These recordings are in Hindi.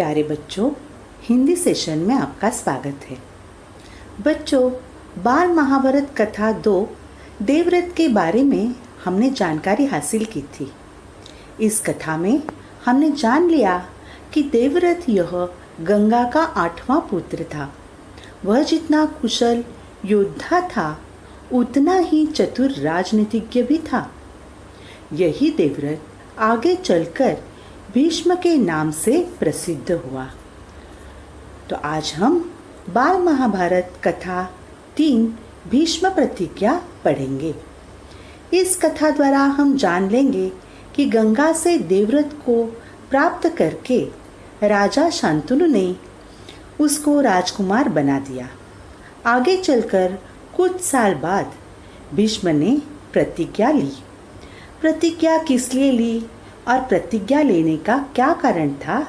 प्यारे बच्चों, हिंदी सेशन में आपका स्वागत है। बच्चों, बाल महाभारत कथा 2 देवव्रत के बारे में हमने जानकारी हासिल की थी। इस कथा में हमने जान लिया कि देवव्रत यह गंगा का 8वां पुत्र था। वह जितना कुशल योद्धा था उतना ही चतुर राजनीतिज्ञ भी था। यही देवव्रत आगे चलकर भीष्म के नाम से प्रसिद्ध हुआ। तो आज हम बाल महाभारत कथा 3 भीष्म प्रतिज्ञा पढ़ेंगे। इस कथा द्वारा हम जान लेंगे कि गंगा से देवव्रत को प्राप्त करके राजा शांतनु ने उसको राजकुमार बना दिया। आगे चलकर कुछ साल बाद भीष्म ने प्रतिज्ञा ली। प्रतिज्ञा किस लिए ली और प्रतिज्ञा लेने का क्या कारण था,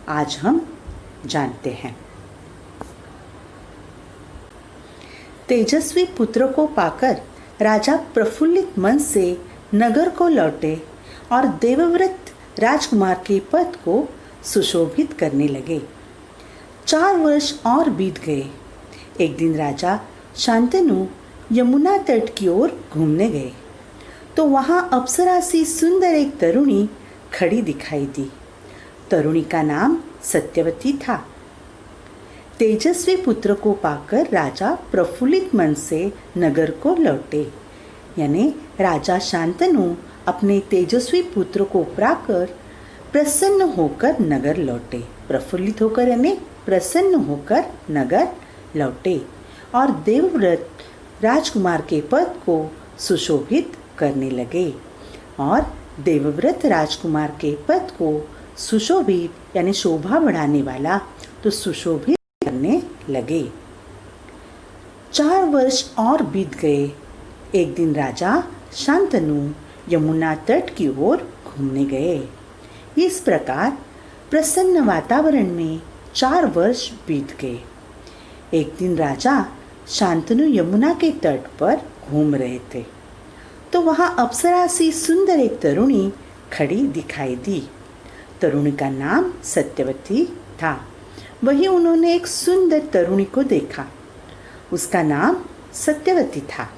आज हम जानते हैं। तेजस्वी पुत्र को पाकर राजा प्रफुल्लित मन से नगर को लौटे और देवव्रत राजकुमार के पद को सुशोभित करने लगे। 4 वर्ष और बीत गए। एक दिन राजा शांतनु यमुना तट की ओर घूमने गए तो वहां अप्सरा सी सुंदर एक तरुणी खड़ी दिखाई दी। तरुणी का नाम सत्यवती था। तेजस्वी पुत्र को पाकर राजा प्रफुल्लित मन से नगर को लौटे, यानी राजा शांतनु अपने तेजस्वी पुत्र को पाकर प्रसन्न होकर नगर लौटे। प्रफुल्लित होकर यानी प्रसन्न होकर नगर लौटे और देवव्रत राजकुमार के पद को सुशोभित करने लगे और देवव्रत राजकुमार के पद को सुशोभित यानी शोभा बढ़ाने वाला तो सुशोभित करने लगे। 4 वर्ष और बीत गए। एक दिन राजा शांतनु यमुना तट की ओर घूमने गए। इस प्रकार प्रसन्न वातावरण में 4 वर्ष बीत गए। एक दिन राजा शांतनु यमुना के तट पर घूम रहे थे तो वहां अप्सरा सी सुंदर एक तरुणी खड़ी दिखाई दी। तरुणी का नाम सत्यवती था। वहीं उन्होंने एक सुंदर तरुणी को देखा। उसका नाम सत्यवती था।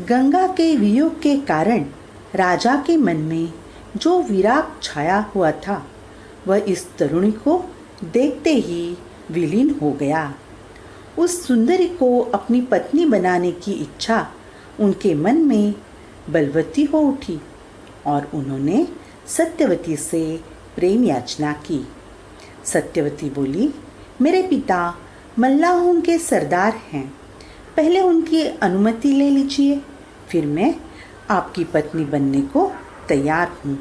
गंगा के वियोग के कारण राजा के मन में जो विराग छाया हुआ था वह इस तरुणी को देखते ही विलीन हो गया। उस सुंदरी को अपनी पत्नी बनाने की इच्छा उनके मन में बलवती हो उठी और उन्होंने सत्यवती से प्रेम याचना की। सत्यवती बोली, मेरे पिता मल्लाहों के सरदार हैं, पहले उनकी अनुमति ले लीजिए, फिर मैं आपकी पत्नी बनने को तैयार हूँ।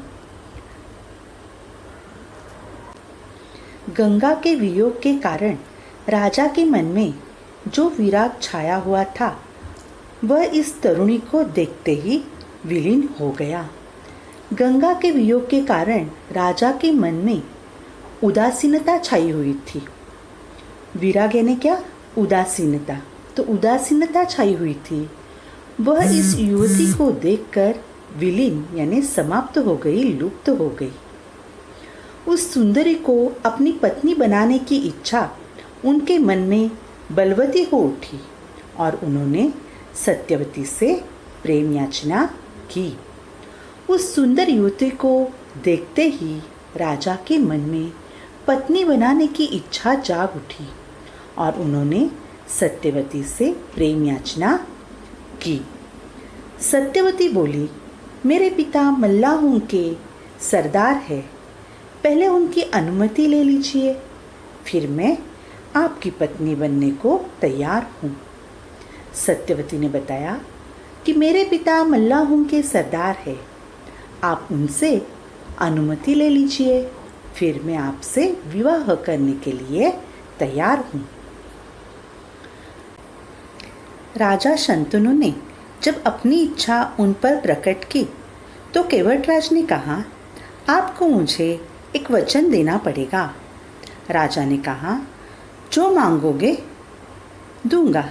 गंगा के वियोग के कारण राजा के मन में जो विराग छाया हुआ था वह इस तरुणी को देखते ही विलीन हो गया। गंगा के वियोग के कारण राजा के मन में उदासीनता छाई हुई थी। विराग यानी क्या? उदासीनता। तो उदासीनता छाई हुई थी। वह इस युवती को देखकर विलीन यानी समाप्त हो गई, लुप्त हो गई। उस सुंदरी को अपनी पत्नी बनाने की इच्छा उनके मन में बलवती हो उठी और उन्होंने सत्यवती से प्रेम याचना की। उस सुंदर युवती को देखते ही राजा के मन में पत्नी बनाने की इच्छा जाग उठी और उन्होंने सत्यवती से प्रेम याचना की। सत्यवती बोली, मेरे पिता मल्लाहों के सरदार है, पहले उनकी अनुमति ले लीजिए, फिर मैं आपकी पत्नी बनने को तैयार हूँ। सत्यवती ने बताया कि मेरे पिता मल्लाहों के सरदार है, आप उनसे अनुमति ले लीजिए, फिर मैं आपसे विवाह करने के लिए तैयार हूँ। राजा शांतनु ने जब अपनी इच्छा उन पर प्रकट की तो केवटराज ने कहा, आपको मुझे एक वचन देना पड़ेगा। राजा ने कहा, जो मांगोगे दूंगा,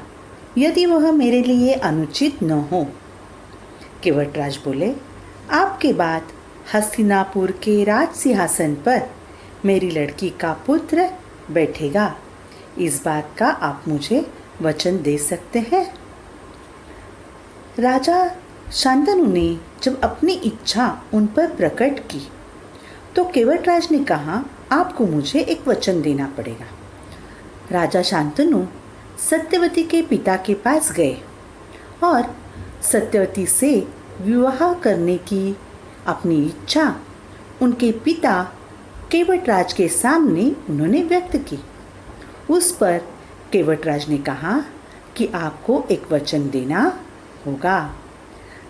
यदि वह मेरे लिए अनुचित न हो। केवटराज बोले, आपके बाद हस्तिनापुर के राज सिंहासन पर मेरी लड़की का पुत्र बैठेगा। इस बात का आप मुझे वचन दे सकते हैं? राजा शांतनु ने जब अपनी इच्छा उन पर प्रकट की तो केवटराज ने कहा, आपको मुझे एक वचन देना पड़ेगा। राजा शांतनु सत्यवती के पिता के पास गए और सत्यवती से विवाह करने की अपनी इच्छा उनके पिता केवटराज के सामने उन्होंने व्यक्त की। उस पर केवटराज ने कहा कि आपको एक वचन देना होगा।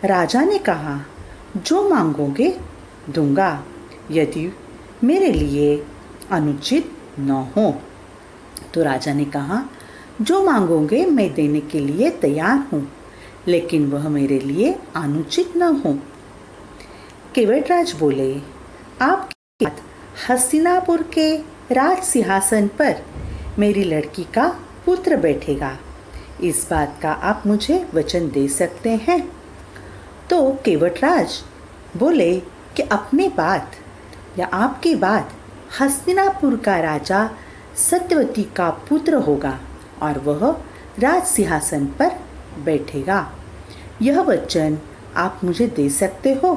राजा ने कहा, जो मांगोगे दूंगा, यदि मेरे लिए अनुचित न हो। तो राजा ने कहा, जो मांगोगे मैं देने के लिए तैयार हूँ, लेकिन वह मेरे लिए अनुचित न हो। केवटराज बोले, आपके साथ हस्तिनापुर के राज सिंहासन पर मेरी लड़की का पुत्र बैठेगा। इस बात का आप मुझे वचन दे सकते हैं? तो केवटराज बोले कि अपने बाद या आपके बाद हस्तिनापुर का राजा सत्यवती का पुत्र होगा और वह राज सिंहासन पर बैठेगा। यह वचन आप मुझे दे सकते हो?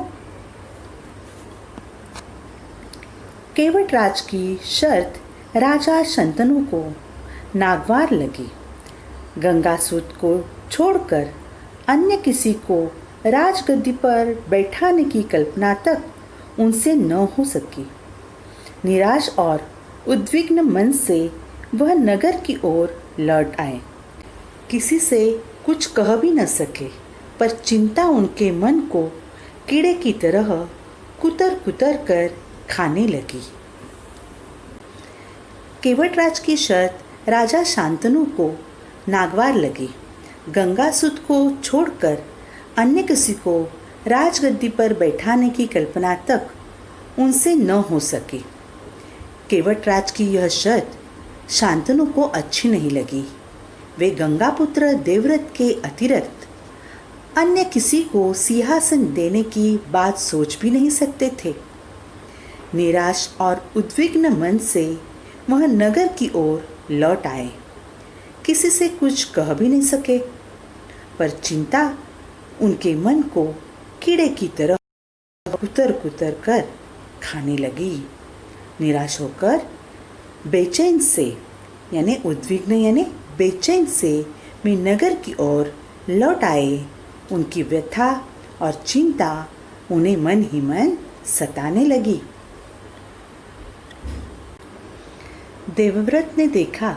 केवटराज की शर्त राजा शंतनु को नागवार लगी। गंगासूत को छोड़कर अन्य किसी को राजगद्दी पर बैठाने की कल्पना तक उनसे न हो सकी। निराश और उद्विग्न मन से वह नगर की ओर लौट आए। किसी से कुछ कह भी न सके, पर चिंता उनके मन को कीड़े की तरह कुतर कुतर कर खाने लगी। केवटराज की शर्त राजा शांतनु को नागवार लगी। गंगासूत को छोड़कर अन्य किसी को राजगद्दी पर बैठाने की कल्पना तक उनसे न हो सकी। केवटराज की यह शर्त शांतनु को अच्छी नहीं लगी। वे गंगापुत्र देवव्रत के अतिरिक्त अन्य किसी को सिंहासन देने की बात सोच भी नहीं सकते थे। निराश और उद्विग्न मन से वह नगर की ओर लौट आए। किसी से कुछ कह भी नहीं सके, पर चिंता उनके मन को कीड़े की तरह कुतर कुतर कर खाने लगी। निराश होकर बेचैन से यानी उद्विग्न यानी बेचैन से वे नगर की ओर लौट आए। उनकी व्यथा और चिंता उन्हें मन ही मन सताने लगी। देवव्रत ने देखा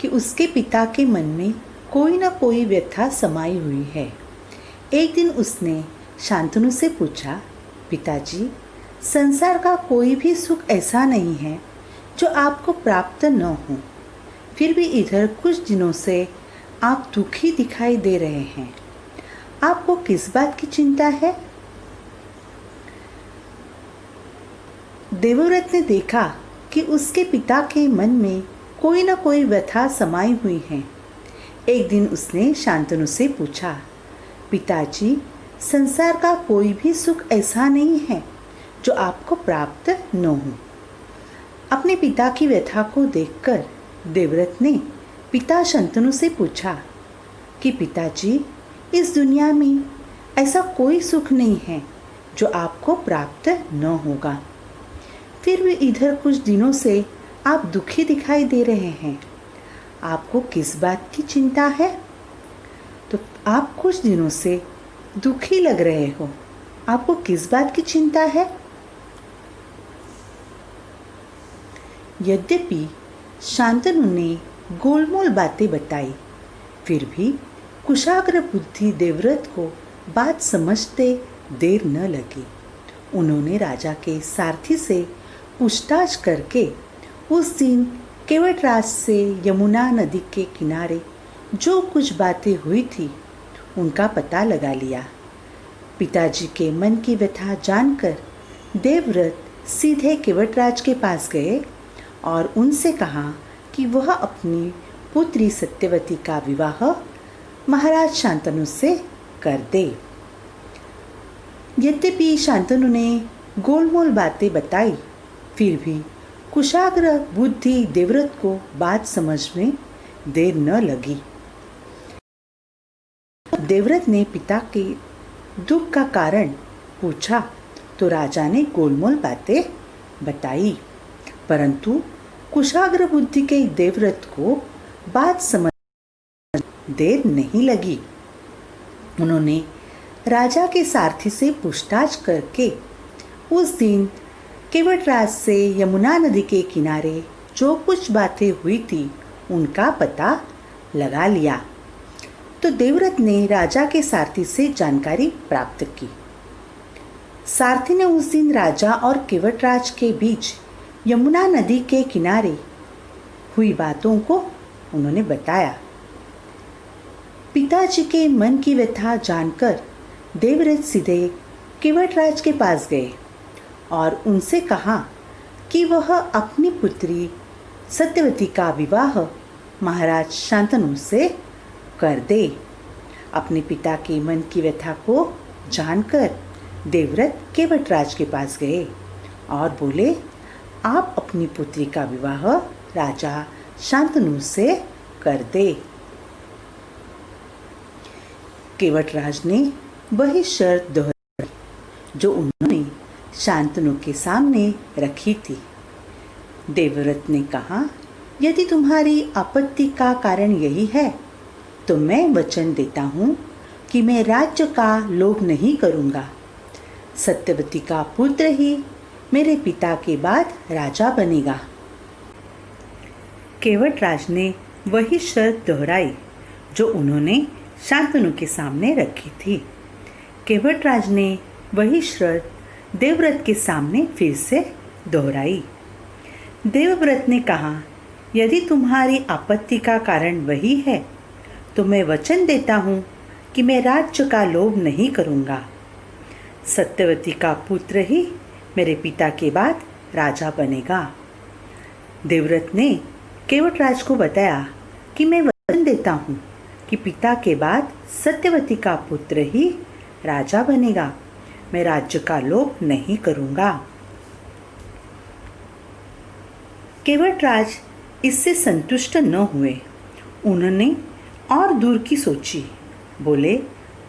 कि उसके पिता के मन में कोई न कोई व्यथा समाई हुई है। एक दिन उसने शांतनु से पूछा, पिताजी, संसार का कोई भी सुख ऐसा नहीं है जो आपको प्राप्त न हो, फिर भी इधर कुछ दिनों से आप दुखी दिखाई दे रहे हैं। आपको किस बात की चिंता है? देवव्रत ने देखा कि उसके पिता के मन में कोई न कोई व्यथा समाई हुई है। एक दिन उसने शांतनु से पूछा, पिताजी, संसार का कोई भी सुख ऐसा नहीं है जो आपको प्राप्त न हो। अपने पिता की व्यथा को देखकर देवव्रत ने पिता शांतनु से पूछा कि पिताजी, इस दुनिया में ऐसा कोई सुख नहीं है जो आपको प्राप्त न होगा, फिर भी इधर कुछ दिनों से आप दुखी दिखाई दे रहे हैं। आपको किस बात की चिंता है? तो आप कुछ दिनों से दुखी लग रहे हो, आपको किस बात की चिंता है? यद्यपि शांतनु ने गोलमोल बातें बताई, फिर भी कुशाग्र बुद्धि देवव्रत को बात समझते देर न लगी। उन्होंने राजा के सारथी से पूछताछ करके उस दिन केवटराज से यमुना नदी के किनारे जो कुछ बातें हुई थी उनका पता लगा लिया। पिताजी के मन की व्यथा जानकर देवव्रत सीधे केवटराज के पास गए और उनसे कहा कि वह अपनी पुत्री सत्यवती का विवाह महाराज शांतनु से कर दे। यद्यपि शांतनु ने गोलमोल बातें बताई, फिर भी कुशाग्र बुद्धि देवव्रत को बात समझ में देर न लगी। देवव्रत ने पिता के दुख का कारण पूछा तो राजा ने गोलमोल बातें बताई, परंतु कुशाग्र बुद्धि के देवव्रत को बात समझ देर नहीं लगी। उन्होंने राजा के सारथी से पूछताछ करके उस दिन केवटराज से यमुना नदी के किनारे जो कुछ बातें हुई थी उनका पता लगा लिया। तो देवव्रत ने राजा के सारथी से जानकारी प्राप्त की। सारथी ने उस दिन राजा और केवटराज के बीच यमुना नदी के किनारे हुई बातों को उन्होंने बताया। पिताजी के मन की व्यथा जानकर देवव्रत सीधे केवटराज के पास गए और उनसे कहा कि वह अपनी पुत्री सत्यवती का विवाह महाराज शांतनु से कर दे। अपने पिता के मन की व्यथा को जानकर देवव्रत केवटराज के पास गए और बोले, आप अपनी पुत्री का विवाह राजा शांतनु से कर दे। केवटराज ने वही शर्त दोहराई जो उन्होंने शांतनु के सामने रखी थी। देवव्रत ने कहा, यदि तुम्हारी आपत्ति का कारण यही है तो मैं वचन देता हूँ कि मैं राज्य का लोभ नहीं करूँगा। सत्यवती का पुत्र ही मेरे पिता के बाद राजा बनेगा। केवटराज ने वही शर्त दोहराई जो उन्होंने शांतनु के सामने रखी थी। केवटराज ने वही शर्त देवव्रत के सामने फिर से दोहराई। देवव्रत ने कहा, यदि तुम्हारी आपत्ति का कारण वही है तो मैं वचन देता हूँ कि मैं राज्य का लोभ नहीं करूँगा। सत्यवती का पुत्र ही मेरे पिता के बाद राजा बनेगा। देवव्रत ने केवटराज को बताया कि मैं वचन देता हूँ कि पिता के बाद सत्यवती का पुत्र ही राजा बनेगा। मैं राज्य का लोभ नहीं करूँगा। केवटराज इससे संतुष्ट न हुए। उन्होंने और दूर की सोची। बोले,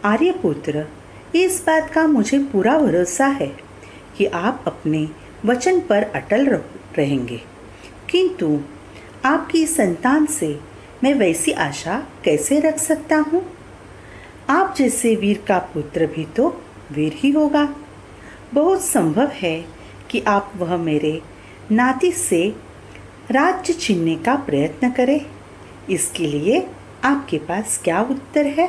आर्यपुत्र, इस बात का मुझे पूरा भरोसा है कि आप अपने वचन पर अटल रहेंगे, किंतु आपकी संतान से मैं वैसी आशा कैसे रख सकता हूँ? आप जैसे वीर का पुत्र भी तो वीर ही होगा। बहुत संभव है कि आप वह मेरे नाती से राज्य छीनने का प्रयत्न करें। इसके लिए आपके पास क्या उत्तर है?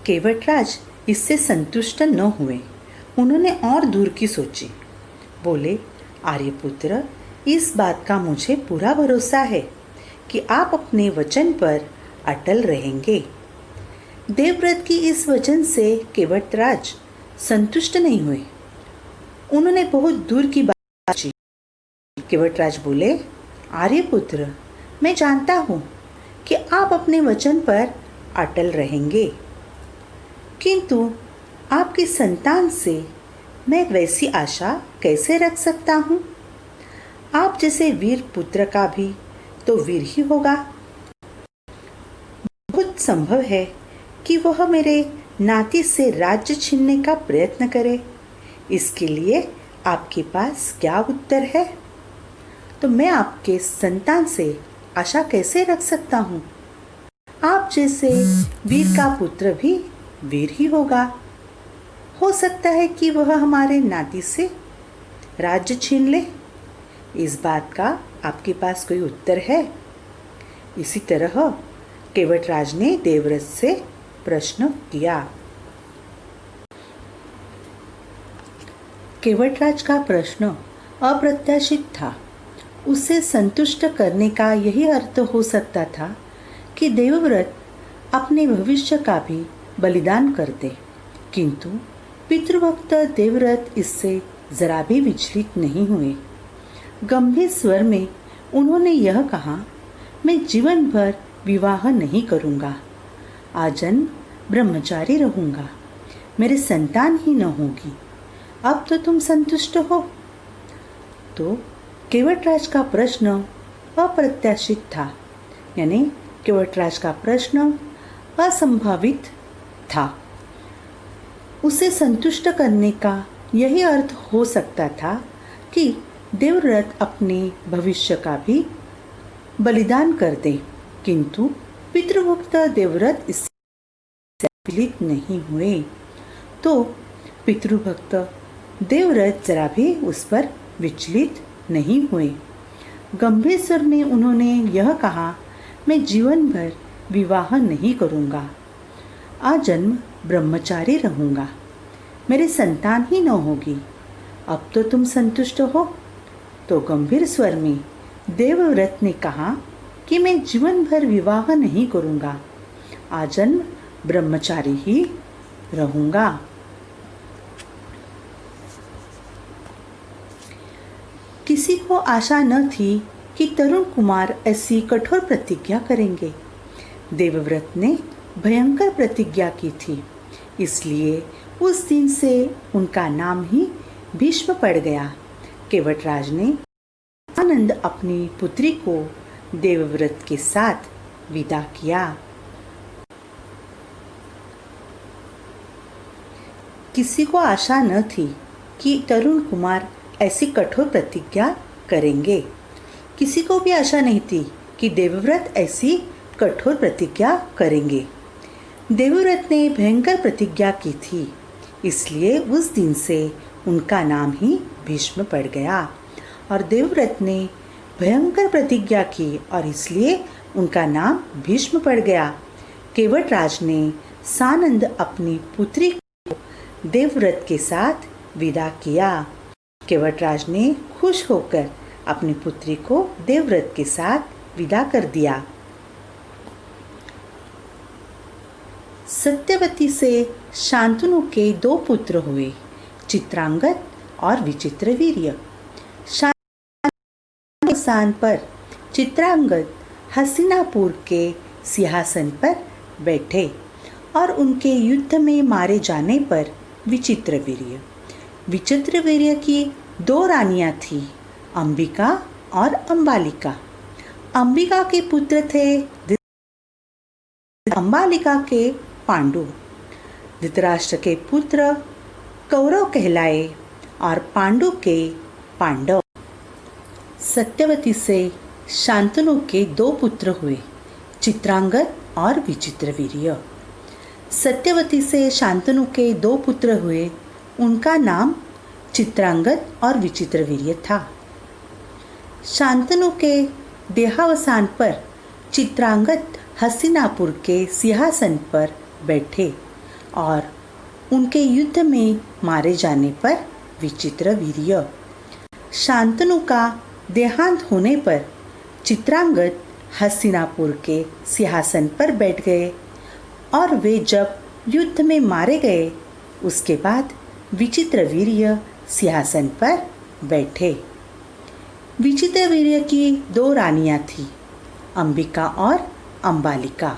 केवटराज इससे संतुष्ट न हुए। उन्होंने और दूर की सोची। बोले, आर्यपुत्र, इस बात का मुझे पूरा भरोसा है कि आप अपने वचन पर अटल रहेंगे। देवव्रत की इस वचन से केवटराज संतुष्ट नहीं हुए। उन्होंने बहुत दूर की बात की। केवटराज बोले, आर्यपुत्र, मैं जानता हूँ कि आप अपने वचन पर अटल रहेंगे, किंतु आपकी संतान से मैं वैसी आशा कैसे रख सकता हूँ? आप जैसे वीर पुत्र का भी तो वीर ही होगा। बहुत संभव है कि वह मेरे नाती से राज्य छीनने का प्रयत्न करे। इसके लिए आपके पास क्या उत्तर है? तो मैं आपके संतान से आशा कैसे रख सकता हूँ? आप जैसे वीर का पुत्र भी वीर ही होगा। हो सकता है कि वह हमारे नाती से राज्य छीन ले। इस बात का आपके पास कोई उत्तर है? इसी तरह केवटराज ने देवव्रत से प्रश्न किया। केवटराज का प्रश्न अप्रत्याशित था। उसे संतुष्ट करने का यही अर्थ हो सकता था कि देवव्रत अपने भविष्य का भी बलिदान कर दे, किंतु पितृभक्त देवव्रत इससे जरा भी विचलित नहीं हुए। गंभीर स्वर में उन्होंने यह कहा, मैं जीवन भर विवाह नहीं करूँगा, आजन्म ब्रह्मचारी रहूँगा। मेरे संतान ही न होगी। अब तो तुम संतुष्ट हो। तो केवटराज का प्रश्न अप्रत्याशित था, यानी केवटराज का प्रश्न असंभावित था। उसे संतुष्ट करने का यही अर्थ हो सकता था कि देवव्रत अपने भविष्य का भी बलिदान कर दे, किंतु पितृभक्त देवव्रत इससे विचलित नहीं हुए। तो पितृभक्त देवव्रत जरा भी उस पर विचलित नहीं हुए। गंभीर स्वर में उन्होंने यह कहा, मैं जीवन भर विवाह नहीं करूँगा, आजन्म ब्रह्मचारी रहूँगा, मेरी संतान ही न होगी। अब तो तुम संतुष्ट हो। तो गंभीर स्वर में देवव्रत ने कहा कि मैं जीवन भर विवाह नहीं करूँगा, आजन्म ब्रह्मचारी ही रहूँगा। किसी को आशा न थी कि तरुण कुमार ऐसी कठोर प्रतिज्ञा करेंगे। देवव्रत ने भयंकर प्रतिज्ञा की थी, इसलिए उस दिन से उनका नाम ही भीष्म पड़ गया। केवटराज ने आनंद अपनी पुत्री को देवव्रत के साथ विदा किया। किसी को आशा न थी कि तरुण कुमार ऐसी कठोर प्रतिज्ञा करेंगे। किसी को भी आशा नहीं थी कि देवव्रत ऐसी कठोर प्रतिज्ञा करेंगे। देवव्रत ने भयंकर प्रतिज्ञा की थी, इसलिए उस दिन से उनका नाम ही भीष्म पड़ गया। और देवव्रत ने भयंकर प्रतिज्ञा की और इसलिए उनका नाम भीष्म पड़ गया। केवटराज ने सानंद अपनी पुत्री को देवव्रत के साथ विदा किया। केवटराज ने खुश होकर अपनी पुत्री को देवव्रत के साथ विदा कर दिया। सत्यवती से शांतनु के 2 पुत्र हुए, चित्रांगद और विचित्रवीर्य। शांतनु पर चित्रांगद हस्तिनापुर के सिंहासन पर बैठे और उनके युद्ध में मारे जाने पर विचित्रवीर्य की 2 रानियां थीं, अंबिका और अंबालिका। अंबिका के पुत्र थे अंबालिका के पांडु। धृतराष्ट्र के पुत्र कौरव कहलाए और पांडु के पांडव। सत्यवती से शांतनु के 2 पुत्र हुए, चित्रांगद और विचित्रवीर्य। सत्यवती से शांतनु के 2 पुत्र हुए, उनका नाम चित्रांगद और विचित्रवीर्य था। शांतनु के देहावसान पर चित्रांगद हस्तिनापुर के सिंहासन पर बैठे और उनके युद्ध में मारे जाने पर विचित्रवीर्य। शांतनु का देहांत होने पर चित्रांगद हस्तिनापुर के सिंहासन पर बैठ गए और वे जब युद्ध में मारे गए उसके बाद विचित्रवीर्य सिंहासन पर बैठे। विचित्रवीर्य की 2 रानियां थीं, अंबिका और अंबालिका।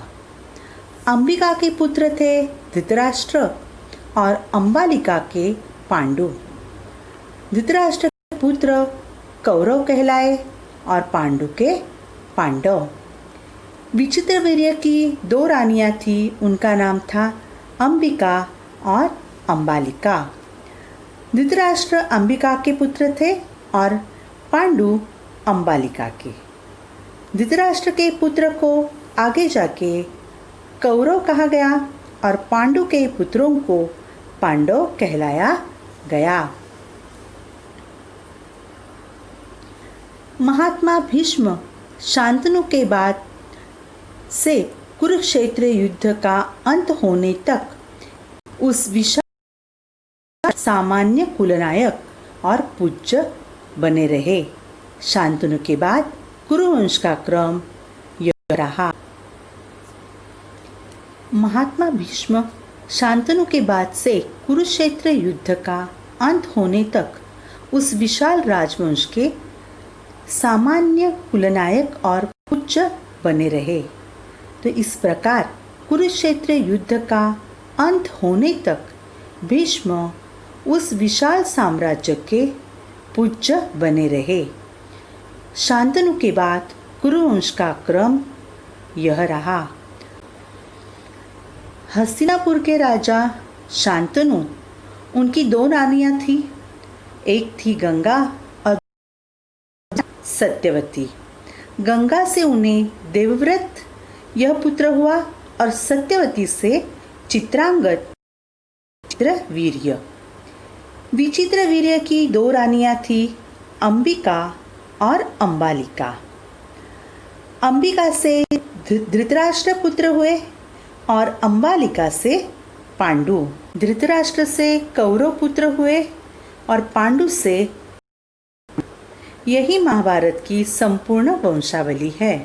अंबिका के पुत्र थे धृतराष्ट्र और अंबालिका के पांडु। धृतराष्ट्र के पुत्र कौरव कहलाए और पांडु के पांडव। विचित्रवीर्य की 2 रानियां थीं, उनका नाम था अंबिका और अंबालिका। धृतराष्ट्र अंबिका के पुत्र थे और पांडु अंबालिका के। धृतराष्ट्र के पुत्र को आगे जाके कौरव कहा गया और पांडु के पुत्रों को पांडव कहलाया गया। महात्मा भीष्म शांतनु के बाद से कुरुक्षेत्र युद्ध का अंत होने तक उस विशाल सामान्य कुलनायक और पूज्य बने रहे। शांतनु के बाद कुरुवंश का क्रम यह रहा। महात्मा भीष्म शांतनु के बाद से कुरुक्षेत्र युद्ध का अंत होने तक उस विशाल राजवंश के सामान्य कुलनायक और पूज्य बने रहे। तो इस प्रकार कुरुक्षेत्र युद्ध का अंत होने तक भीष्म उस विशाल साम्राज्य के पूज्य बने रहे। शांतनु के बाद कुरुवंश का क्रम यह रहा। हस्तिनापुर के राजा शांतनु, उनकी 2 रानियां थी। एक थी गंगा और सत्यवती। गंगा से उन्हें देवव्रत यह पुत्र हुआ और सत्यवती से चित्रांगद वीर्य। विचित्र वीर्य की 2 रानियां थी, अंबिका और अंबालिका। अंबिका से धृतराष्ट्र पुत्र हुए और अंबालिका से पांडु। धृतराष्ट्र से कौरव पुत्र हुए और पांडु से। यही महाभारत की संपूर्ण वंशावली है।